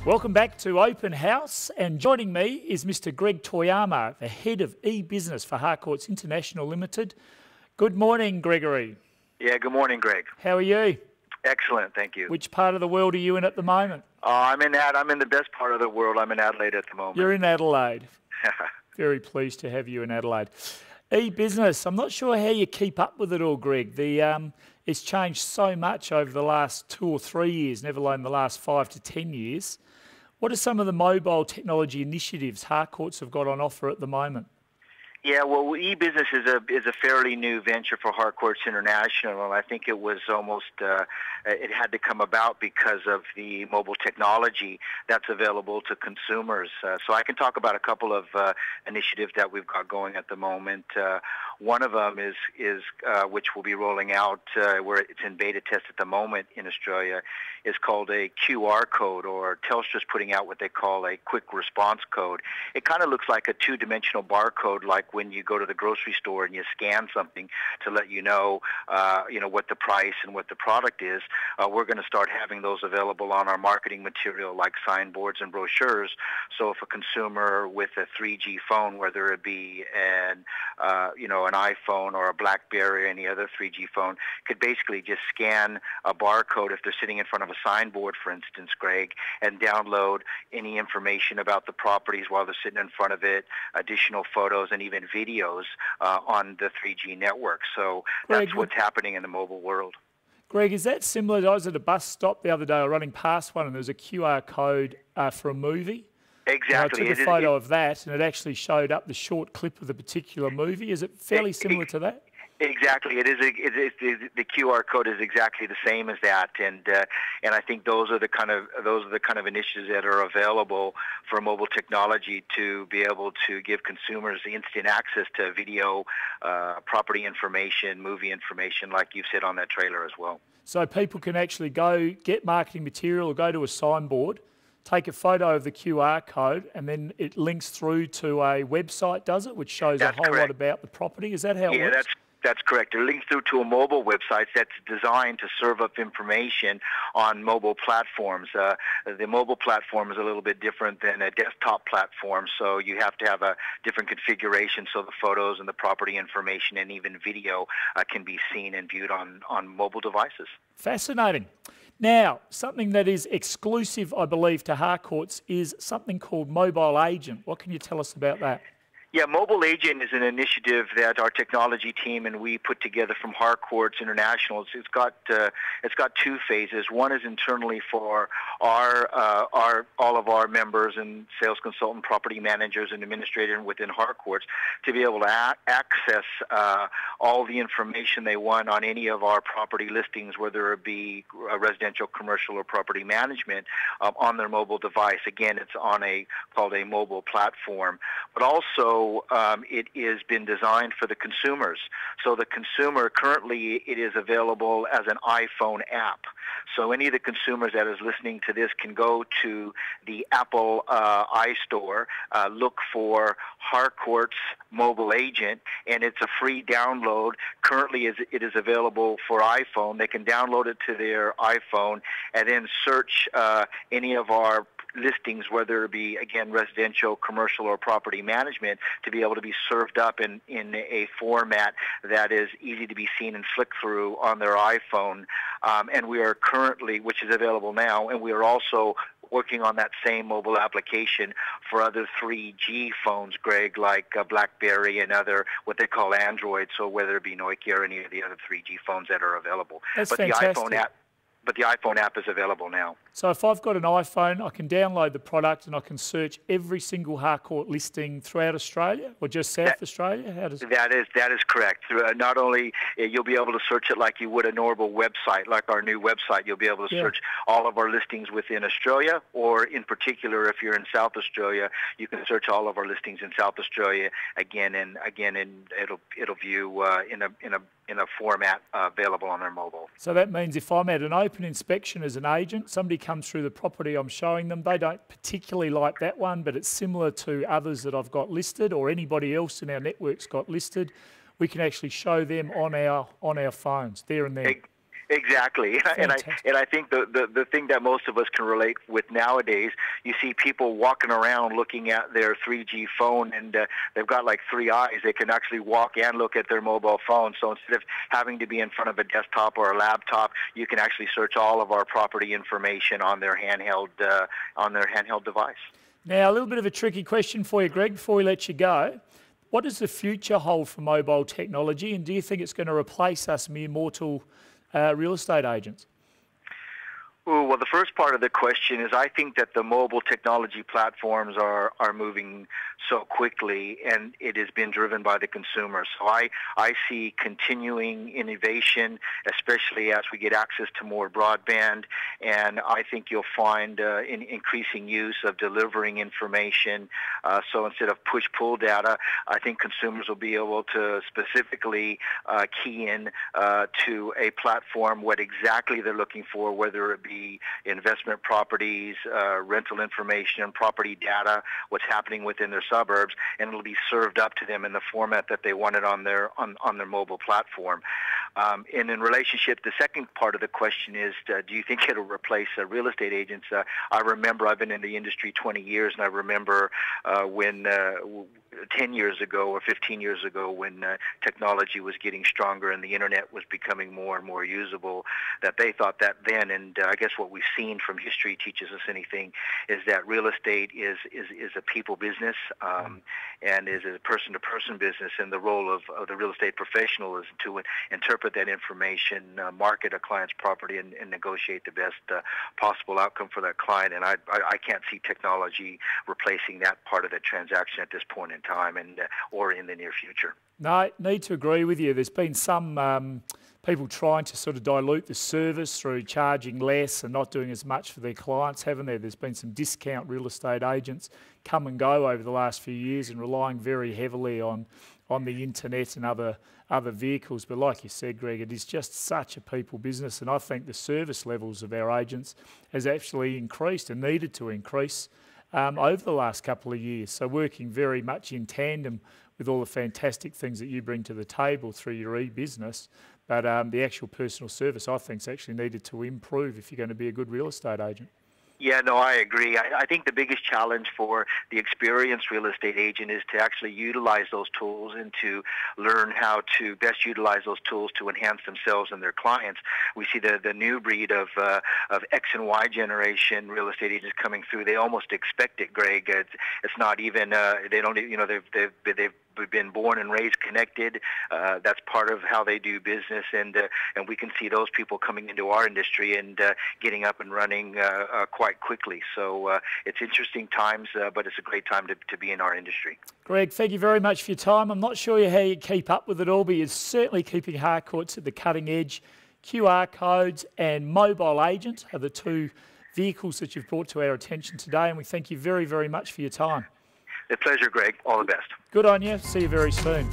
Welcome back to Open House, and joining me is Mr. Gregg Toyama, the Head of E-Business for Harcourts International Limited. Good morning, Gregory. Yeah, good morning, Greg. How are you? Excellent, thank you. Which part of the world are you in at the moment? I'm in the best part of the world. I'm in Adelaide at the moment. You're in Adelaide. Very pleased to have you in Adelaide. E-Business, I'm not sure how you keep up with it all, Greg. It's changed so much over the last 2 or 3 years, never alone the last 5 to 10 years. What are some of the mobile technology initiatives Harcourts have got on offer at the moment? Yeah, well, e-business is a fairly new venture for Harcourts International, and I think it was almost it had to come about because of the mobile technology that's available to consumers. So I can talk about a couple of initiatives that we've got going at the moment. One of them is which we'll be rolling out, where it's in beta test at the moment in Australia, is called a QR code, or Telstra's putting out what they call a quick response code. It kind of looks like a two-dimensional barcode, like when you go to the grocery store and you scan something to let you know what the price and what the product is. We're going to start having those available on our marketing material, like signboards and brochures. So if a consumer with a 3G phone, whether it be an iPhone or a BlackBerry or any other 3G phone, could basically just scan a barcode if they're sitting in front of a signboard, for instance, Greg, and download any information about the properties while they're sitting in front of it, additional photos and even videos on the 3G network. So Greg, that's what's happening in the mobile world. Greg, is that similar? I was at a bus stop the other day, running past one, and there was a QR code for a movie. Exactly. And I took a photo of that, and it actually showed up the short clip of the particular movie. Is it fairly similar to that? Exactly, it is. The QR code is exactly the same as that, and I think those are the kind of initiatives that are available for mobile technology to be able to give consumers instant access to video, property information, movie information, like you've said on that trailer as well. So people can actually go get marketing material or go to a signboard, take a photo of the QR code, and then it links through to a website, does it, which shows a whole lot about the property? Is that how it works? That's correct. It links through to a mobile website that's designed to serve up information on mobile platforms. The mobile platform is a little bit different than a desktop platform, so you have to have a different configuration so the photos and the property information and even video can be seen and viewed on mobile devices. Fascinating. Now, something that is exclusive, I believe, to Harcourts is something called Mobile Agent. What can you tell us about that? Yeah, Mobile Agent is an initiative that our technology team and we put together from Harcourts International. It's got two phases. One is internally for all of our members and sales consultant, property managers, and administrators within Harcourts to be able to access all the information they want on any of our property listings, whether it be residential, commercial, or property management, on their mobile device. Again, it's called a mobile platform, but also it has been designed for the consumers. So the consumer, currently it is available as an iPhone app. So any of the consumers that is listening to this can go to the Apple iStore, look for Harcourts Mobile Agent, and it's a free download. Currently it is available for iPhone. They can download it to their iPhone and then search any of our listings, whether it be, again, residential, commercial, or property management, to be able to be served up in a format that is easy to be seen and flick through on their iPhone. And we are currently, which is available now, and we are also working on that same mobile application for other 3G phones, Greg, like BlackBerry and other, what they call Android, so whether it be Nokia or any of the other 3G phones that are available. That's fantastic. But the iPhone app is available now. So if I've got an iPhone, I can download the product and I can search every single Harcourt listing throughout Australia, or just South Australia? That is correct. Not only you'll be able to search it like you would a normal website, like our new website. You'll be able to search all of our listings within Australia, or in particular, if you're in South Australia, you can search all of our listings in South Australia again, and it'll view in a format available on their mobile. So that means if I'm at an open inspection as an agent, somebody comes through the property I'm showing them, they don't particularly like that one, but it's similar to others that I've got listed, or anybody else in our network's got listed, we can actually show them on our phones there and there. Exactly, and I think the thing that most of us can relate with nowadays, you see people walking around looking at their 3G phone, and they've got like three eyes. They can actually walk and look at their mobile phone. So instead of having to be in front of a desktop or a laptop, you can actually search all of our property information on their handheld device. Now, a little bit of a tricky question for you, Greg, before we let you go. What does the future hold for mobile technology, and do you think it's going to replace us mere mortal real estate agents? Ooh, well, the first part of the question is I think that the mobile technology platforms are moving so quickly, and it has been driven by the consumer. So I see continuing innovation, especially as we get access to more broadband, and I think you'll find increasing use of delivering information. So instead of push-pull data, I think consumers will be able to specifically key in to a platform what exactly they're looking for, whether it be investment properties, rental information, property data, what's happening within their suburbs, and it'll be served up to them in the format that they want it on their mobile platform. And in relationship, the second part of the question is, do you think it'll replace real estate agents? I remember I've been in the industry 20 years, and I remember when 10 years ago or 15 years ago when technology was getting stronger and the internet was becoming more and more usable, that they thought that then, and I guess what we've seen from history teaches us anything, is that real estate is a people business and is a person-to-person business, and the role of the real estate professional is to interpret that information, market a client's property, and negotiate the best possible outcome for that client. And I can't see technology replacing that part of the transaction at this point in time and or in the near future. No, I need to agree with you. There's been some people trying to sort of dilute the service through charging less and not doing as much for their clients, haven't there? There's been some discount real estate agents come and go over the last few years and relying very heavily on the internet and other vehicles. But like you said, Greg, it is just such a people business, and I think the service levels of our agents has actually increased and needed to increase over the last couple of years. So working very much in tandem with all the fantastic things that you bring to the table through your e-business, but the actual personal service, I think, is actually needed to improve if you're going to be a good real estate agent. Yeah, no, I agree. I think the biggest challenge for the experienced real estate agent is to actually utilize those tools and to learn how to best utilize those tools to enhance themselves and their clients. We see the new breed of X and Y generation real estate agents coming through. They almost expect it, Greg. It's not even they don't, you know, they've been born and raised connected. That's part of how they do business, and we can see those people coming into our industry and getting up and running quite quickly. So it's interesting times, but it's a great time to be in our industry. Greg, thank you very much for your time. I'm not sure how you keep up with it all, but you're certainly keeping Harcourts at the cutting edge. QR codes and mobile agent are the two vehicles that you've brought to our attention today, and we thank you very, very much for your time. A pleasure, Greg. All the best. Good on you. See you very soon.